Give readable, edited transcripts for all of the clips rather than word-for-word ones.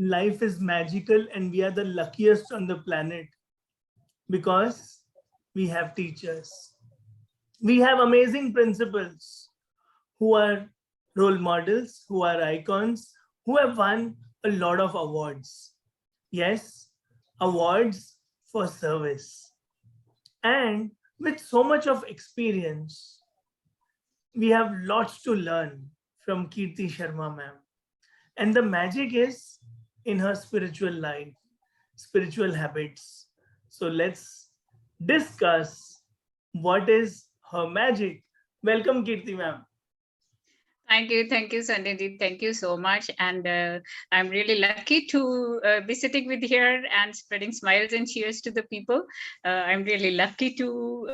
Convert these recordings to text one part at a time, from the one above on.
life is magical and we are the luckiest on the planet because we have teachers. We have amazing principals who are role models, who are icons, who have won a lot of awards. Yes, awards for service. And with so much of experience, we have lots to learn from Kirti Sharma ma'am. And the magic is in her spiritual life, spiritual habits. So let's discuss what is her magic. Welcome, Kirti ma'am. Thank you, Sanjay. Thank you so much. And I'm really lucky to be sitting with here and spreading smiles and cheers to the people. I'm really lucky to,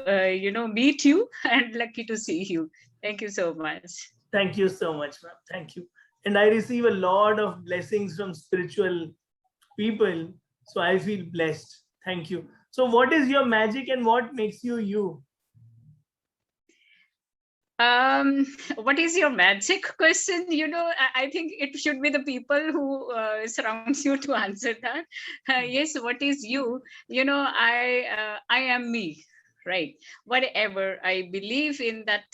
meet you and lucky to see you. Thank you so much. Thank you so much, ma'am. Thank you. And I receive a lot of blessings from spiritual people. So I feel blessed. Thank you. So, what is your magic and what makes you you? Um, what is your magic question? I think it should be the people who surrounds you to answer that. Yes, what is you? I am me, right? Whatever I believe in that,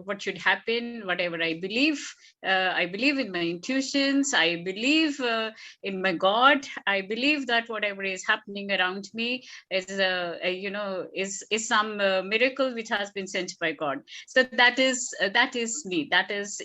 what should happen, whatever I believe in my intuitions. I believe in my God. I believe that whatever is happening around me is is some miracle which has been sent by God. So that is me. That is,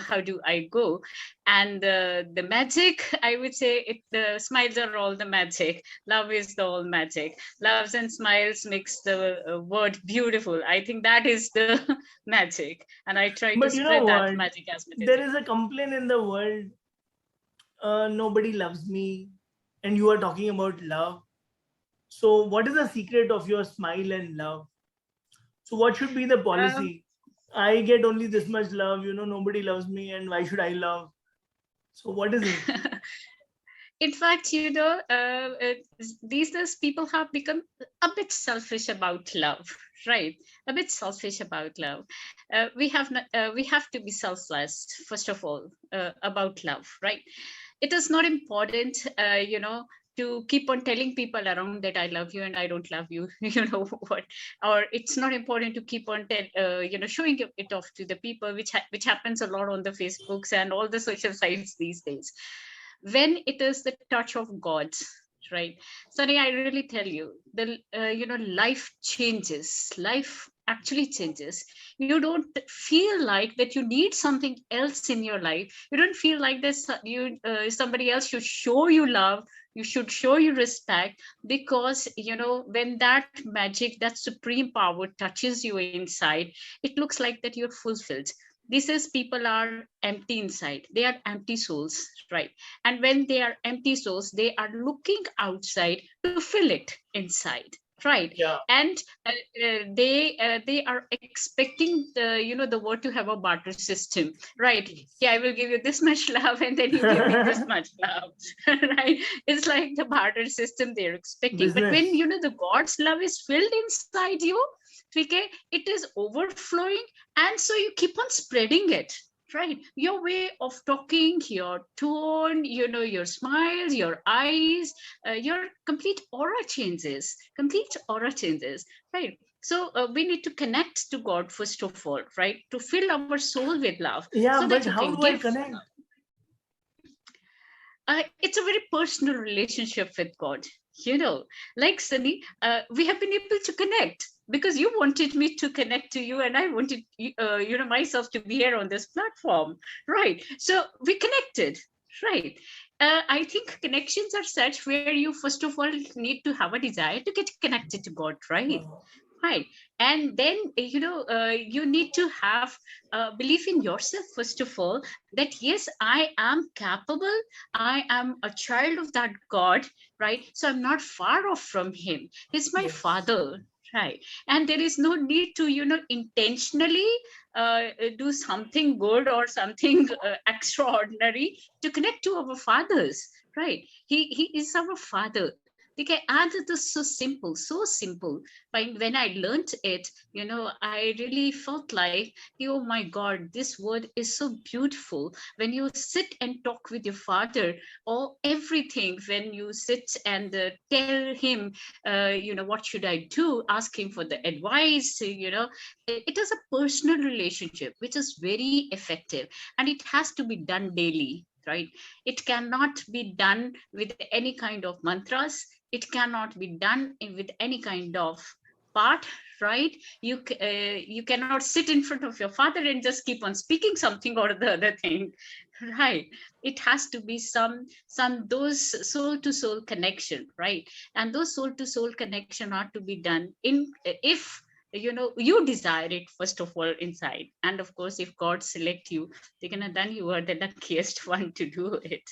how do I go. And the magic, I would say, the smiles are all the magic. Love is the all magic. Loves and smiles makes the word beautiful. I think that is the magic, and I try to But you know spread that what? magic as much as There is a complaint in the world, nobody loves me, and you are talking about love. So, what is the secret of your smile and love? So, what should be the um, policy? I get only this much love, nobody loves me, and why should I love? So, what is it? in fact, these days people have become a bit selfish about love, right? A bit selfish about love. We have to be selfless, first of all, about love, right? It is not important, to keep on telling people around that I love you and I don't love you. You know what? Or it's not important to keep on showing it off to the people, which happens a lot on the Facebooks and all the social sites these days. When it is the touch of God, right? Sunny, I really tell you, life changes. Life actually changes. You don't feel like that you need something else in your life. You don't feel like this you somebody else should show you love, you should show you respect, because when that magic, that supreme power touches you inside, it looks like that you're fulfilled. This is, people are empty inside, they are empty souls, right? And when they are empty souls, they are looking outside to fill it inside, right? Yeah. And they are expecting the world to have a barter system, right? Yeah, I will give you this much love and then you give me this much love. Right? It's like the barter system they're expecting. But when Business. the God's love is filled inside you, okay, it is overflowing, and so you keep on spreading it, right? Your way of talking, your tone, your smiles, your eyes, your complete aura changes, right? So we need to connect to God first of all, right? To fill our soul with love Yeah, so that but you how can do I give. connect? It's a very personal relationship with God. Like Sunny, we have been able to connect because you wanted me to connect to you, and I wanted myself to be here on this platform, right? So we connected, right? I think connections are such where you first of all need to have a desire to get connected to God, right? Right. And then you need to have belief in yourself first of all, that yes, I am capable, I am a child of that God, right? So I'm not far off from him. He's my Yes. father, right? And there is no need to intentionally do something good or something extraordinary to connect to our fathers, right? He is our father. Okay, and it is so simple, so simple. When I learned it, I really felt like, oh my God, this word is so beautiful. When you sit and talk with your father, or everything, when you sit and tell him, what should I do? Ask him for the advice. It is a personal relationship, which is very effective, and it has to be done daily, right? It cannot be done with any kind of mantras. It cannot be done with any kind of part, right? You cannot sit in front of your father and just keep on speaking something or the other thing, right? It has to be some those soul to soul connection, right? And those soul to soul connection are to be done in, if you desire it first of all inside, and of course if God select you, then you are the luckiest one to do it.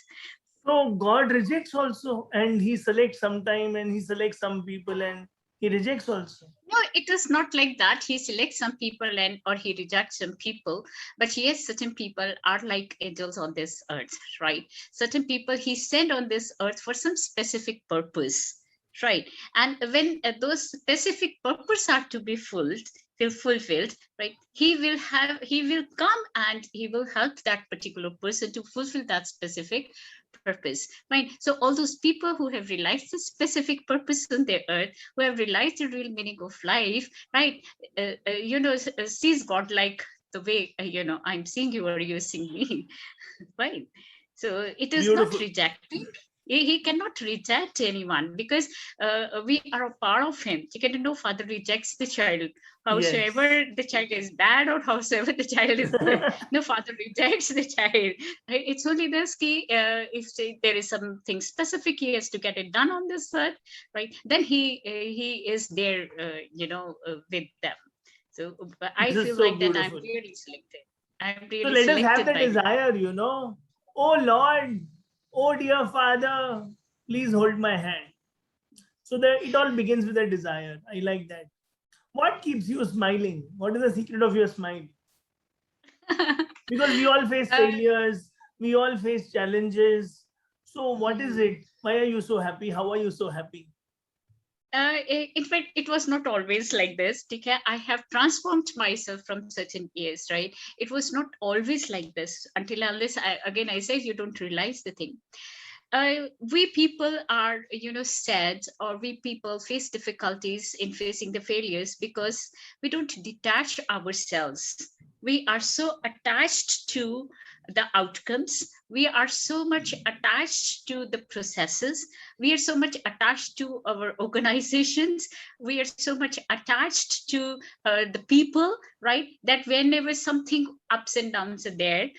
So God rejects also, and He selects sometime, and He selects some people, and He rejects also. No, it is not like that. He selects some people and or he rejects some people. But yes, certain people are like angels on this earth, right? Certain people he sent on this earth for some specific purpose, right? And when those specific purpose are to be fulfilled, right? He will come and he will help that particular person to fulfill that specific purpose, right? So all those people who have realized the specific purpose on their earth, who have realized the real meaning of life, right? Sees God like the way I'm seeing you or you're seeing me, right? So it is not Beautiful. rejecting. He cannot reject anyone because we are a part of him. You can know father rejects the child. Yes. Howsoever the child is bad or howsoever the child is good, no father rejects the child. Right? It's only this key. If say, there is something specific he has to get it done on this earth, right? Then he is there, with them. So I This is feel so like that I'm beautiful. really selected. I'm So really let us have selected the by God. desire, Oh Lord, oh dear Father, please hold my hand. So that it all begins with a desire. I like that. What keeps you smiling? What is the secret of your smile? Because we all face uh, failures, we all face challenges. So what is mhm. it? Why are you so happy? How are you so happy? In fact, it was not always like this. Okay? I have transformed myself from certain years, right? It was not always like this until unless I say you don't realize the thing. We people are, sad, or we people face difficulties in facing the failures because we don't detach ourselves. We are so attached to the outcomes. We are so much attached to the processes. We are so much attached to our organizations. We are so much attached to the people, right? That whenever something ups and downs are there,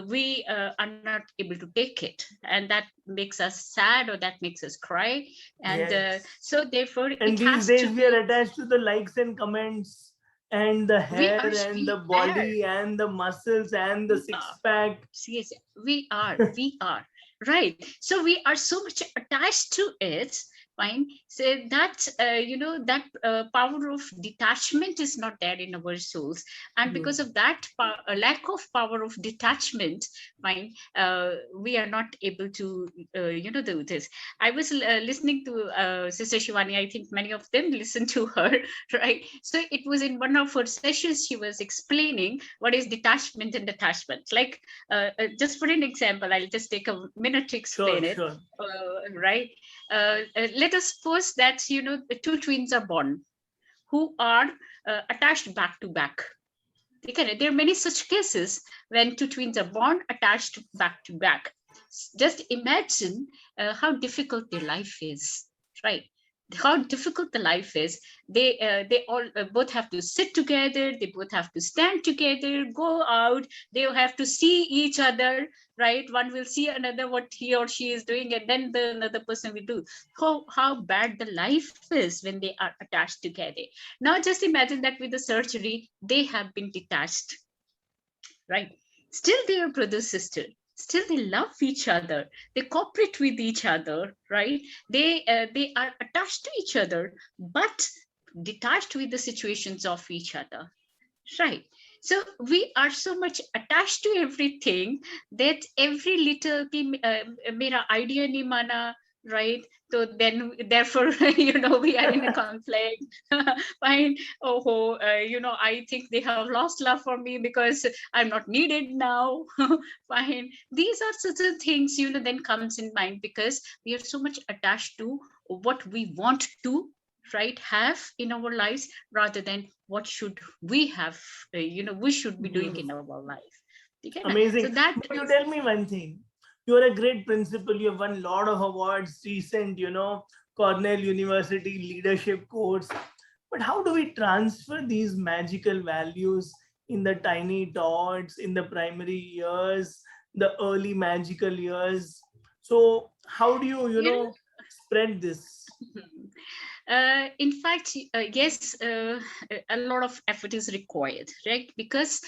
we are not able to take it, and that makes us sad or that makes us cry. And Yes. so therefore And it these has days to we are be, attached to the likes and comments and the we hair are and the we are body and the muscles and the we six are pack. Yes, we are right. So we are so much attached to it, fine. So that that power of detachment is not there in our souls, and because Beautiful. of that lack of power of detachment, fine, we are not able to do this. I was listening to Sister Shivani. I think many of them listen to her, right? So it was in one of her sessions she was explaining what is detachment and attachment. Like, just for an example, I'll just take a minute to Sure, explain it. sure. Right? Let us suppose that the two twins are born who are attached back to back. Okay, there are many such cases when two twins are born attached back to back. Just imagine how difficult their life is, right? How difficult the life is. They all both have to sit together. They both have to stand together, go out. They have to see each other, right? One will see another what he or she is doing, and then the another person will do. How bad the life is when they are attached together. Now just imagine that with the surgery, they have been detached, right? Still they are brother sister. Still they love each other. They cooperate with each other, right? They are attached to each other, but detached with the situations of each other, right? So we are so much attached to everything that every little ki mera idea nahi mana, right? So then therefore we are in a conflict. Fine. Oh, I think they have lost love for me because I'm not needed now. Fine. These are certain things then comes in mind, because we are so much attached to what we want to, right, have in our lives, rather than what should we have, we should be doing in Beautiful. our life. Okay, na? So Amazing. that But you is. tell me one thing. You are a great principal. You have won a lot of awards, recent, Cornell University leadership course. But how do we transfer these magical values in the tiny dots, in the primary years, the early magical years? So how do you, you know spread this? In fact, yes, a lot of effort is required, right? Because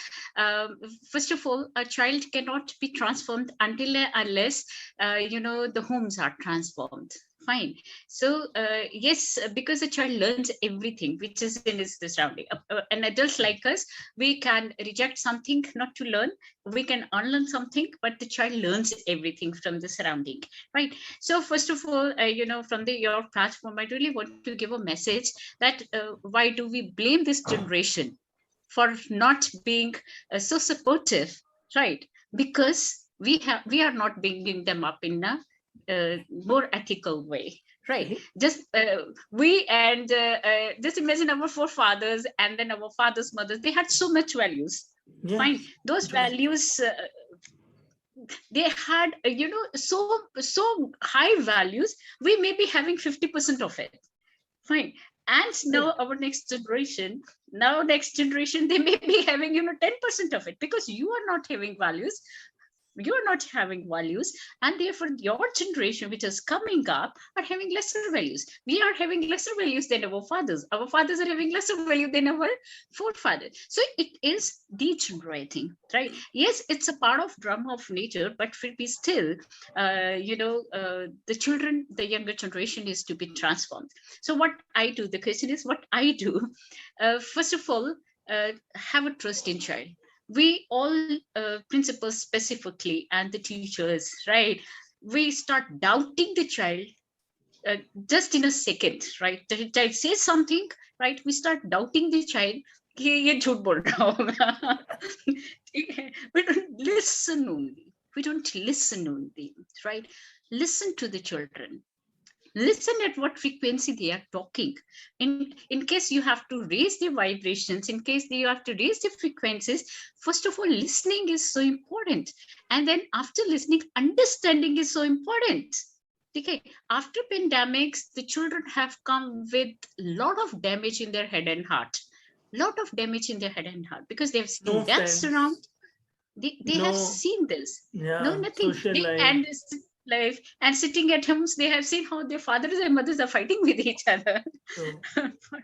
first of all, a child cannot be transformed until unless the homes are transformed. Fine. So yes, because a child learns everything which is in his surrounding. An adult like us, we can reject something not to learn. We can unlearn something, but the child learns everything from the surrounding, right? So first of all, from your platform, I really want to give a message that why do we blame this generation for not being so supportive, right? Because we are not bringing them up in a more ethical way, right? Just we and just imagine our forefathers and then our fathers, mothers, they had so much values. Fine, Yes. those values, they had so high values. We may be having 50% of it. Fine. And now Correct. our next generation, they may be having 10% of it, because you are not having values. You're not having values, and therefore your generation which is coming up are having lesser values. We are having lesser values than our fathers are having lesser value than our forefathers. So it is degenerating, right? Yes, it's a part of drama of nature, but will be still the children, the younger generation is to be transformed. So what I do, the question is what I do. First of all, have a trust in child. We all, principals specifically and the teachers, right, we start doubting the child uh, just in a second, right? The child says something, right, we start doubting the child कि ये झूठ बोल रहा होगा. ठीक है? We don't listen only. We don't listen only, right? Listen to the children. Listen at what frequency they are talking. In case you have to raise the vibrations, in case you have to raise the frequencies, first of all, listening is so important, and then after listening, understanding is so important. Okay, after pandemics, the children have come with a lot of damage in their head and heart. Lot of damage in their head and heart, because they have No seen deaths around. friends. They have No, seen this. No, yeah, nothing. social They life. and this life, and sitting at homes, they have seen how their fathers and mothers are fighting with each other. So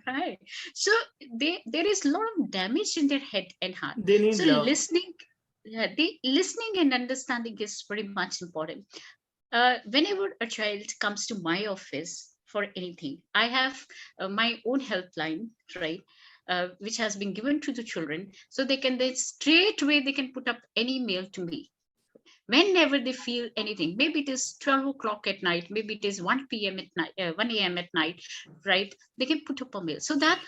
Right. So there is a lot of damage in their head and heart. they need So love. listening, yeah, the listening and understanding is very much important. Whenever a child comes to my office for anything, I have my own helpline, right, which has been given to the children, so they straight away they can put up any mail to me whenever they feel anything. Maybe it is 12 o'clock at night, maybe it is 1 p.m. at night, 1 a.m. at night, right? They can put up a mail so that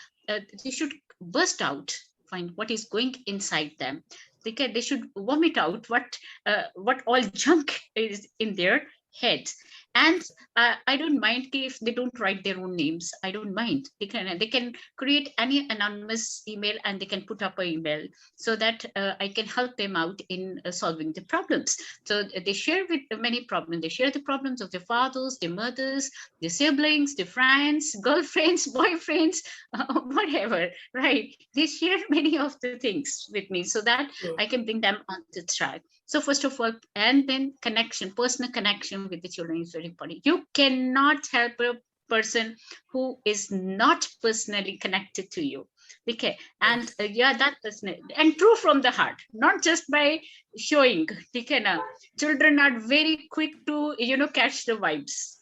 they should burst out, find what is going inside them. They should vomit out what all junk is in their head. And I don't mind if they don't write their own names. I don't mind. They can create any anonymous email and they can put up an email so that I can help them out in solving the problems. So they share with many problems. They share the problems of their fathers, their mothers, their siblings, their friends, girlfriends, boyfriends, whatever, right? They share many of the things with me so that So I can bring them on the track. So first of all, and then connection, personal connection with the children is very important. You cannot help a person who is not personally connected to you. Okay, and yes. yeah, that person, and true from the heart, not just by showing. Okay, now children are very quick to catch the vibes.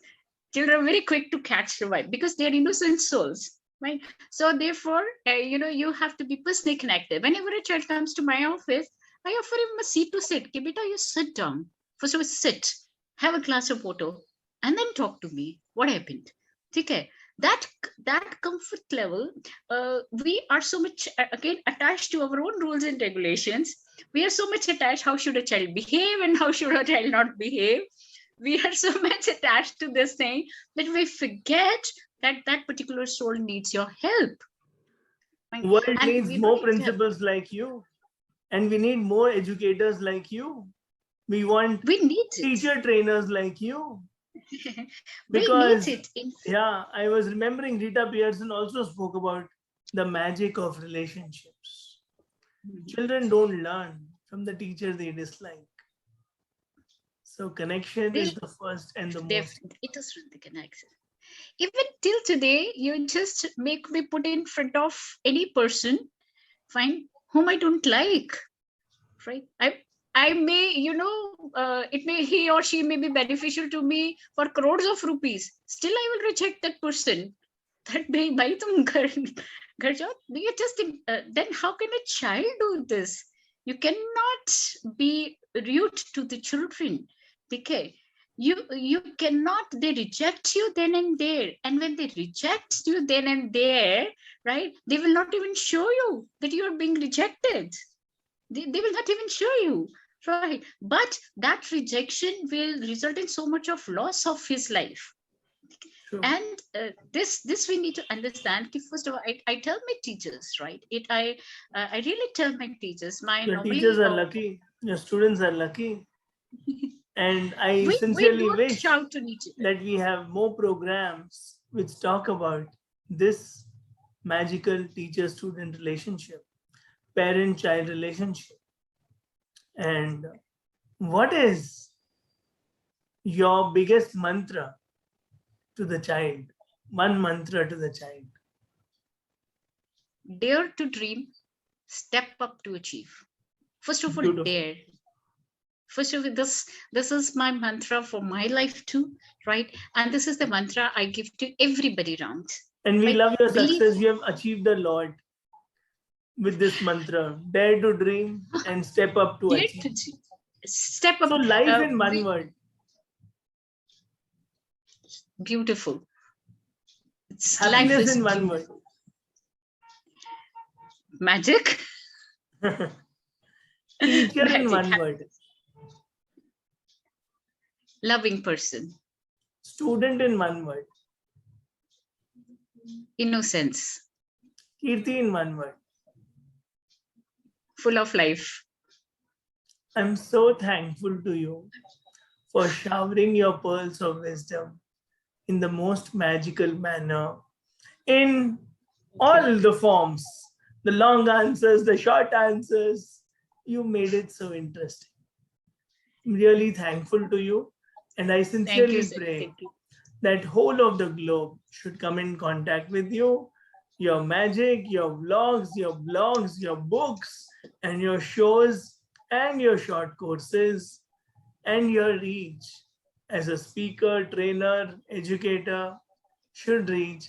Children are very quick to catch the vibe because they are innocent souls, right? So therefore, you have to be personally connected. Whenever a child comes to my office, I offer him a seat to sit. Okay, beta, you sit down. First of all, sit. Have a glass of water. and then talk to me. What happened? Okay, that comfort level, we are so much again attached to our own rules and regulations. We are so much attached. How should a child behave and how should a child not behave? We are so much attached to this thing that we forget that that particular soul needs your help. World And needs we more don't have, principals like you, and we need more educators like you. We want we need it. teacher trainers like you. We need Because, it in, yeah, I was remembering Rita Pearson also spoke about the magic of relationships. Children don't learn from the teacher they dislike. So connection they is the first and the they most. it is really the connection. Even till today, you just make me put in front of any person, fine, whom I don't like, right? I may, it may, he or she may be beneficial to me for crores of rupees. Still, I will reject that person. That may buy tum ghar jao. You just think, then how can a child do this? You cannot be rude to the children. Okay, you cannot. They reject you then and there, and when they reject you then and there, right? They will not even show you that you are being rejected. They will not even show you, right? But that rejection will result in so much of loss of his life. Sure. And this we need to understand. First of all, I tell my teachers, right? I really tell my teachers. My Your normally teachers are lucky, your students are lucky. And I we sincerely don't wish shout to each other. that we have more programs which talk about this magical teacher-student relationship, parent-child relationship. And what is your biggest mantra to the child? One mantra to the child. Dare to dream, step up to achieve. First of all, Beautiful. dare. First of all, this is my mantra for my life too, right? And this is the mantra I give to everybody around. And we Right? love your Believe. success. You have achieved a lot with this mantra. Dare to dream and step up to Dare achieve. to dream. Step up. So life in one word. Beautiful. Happiness in one word. Magic. Teacher in Magic. one word. Loving person. Student in one word. Innocence. Kirti in one word. Full of life. I'm so thankful to you for showering your pearls of wisdom in the most magical manner, in all the forms, the long answers, the short answers. You made it so interesting. I'm really thankful to you, and I sincerely pray that whole of the globe should come in contact with you, your magic, your vlogs, your blogs, your books, and your shows, and your short courses, and your reach as a speaker, trainer, educator should reach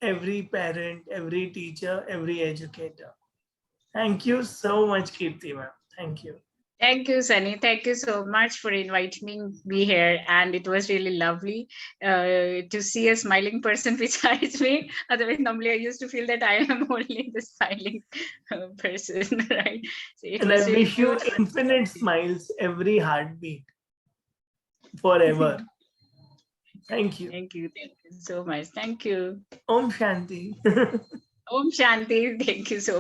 every parent, every teacher, every educator. Thank you so much, Kirti ma'am. Thank you. Thank you, Sunny. Thank you so much for inviting me here. And it was really lovely to see a smiling person besides me. Otherwise, normally I used to feel that I am only the smiling person, right? So it And was I really wish you beautiful. infinite smiles every heartbeat forever. Thank you. Thank you. Thank you so much. Thank you. Om Shanti. Om Shanti. Thank you so much.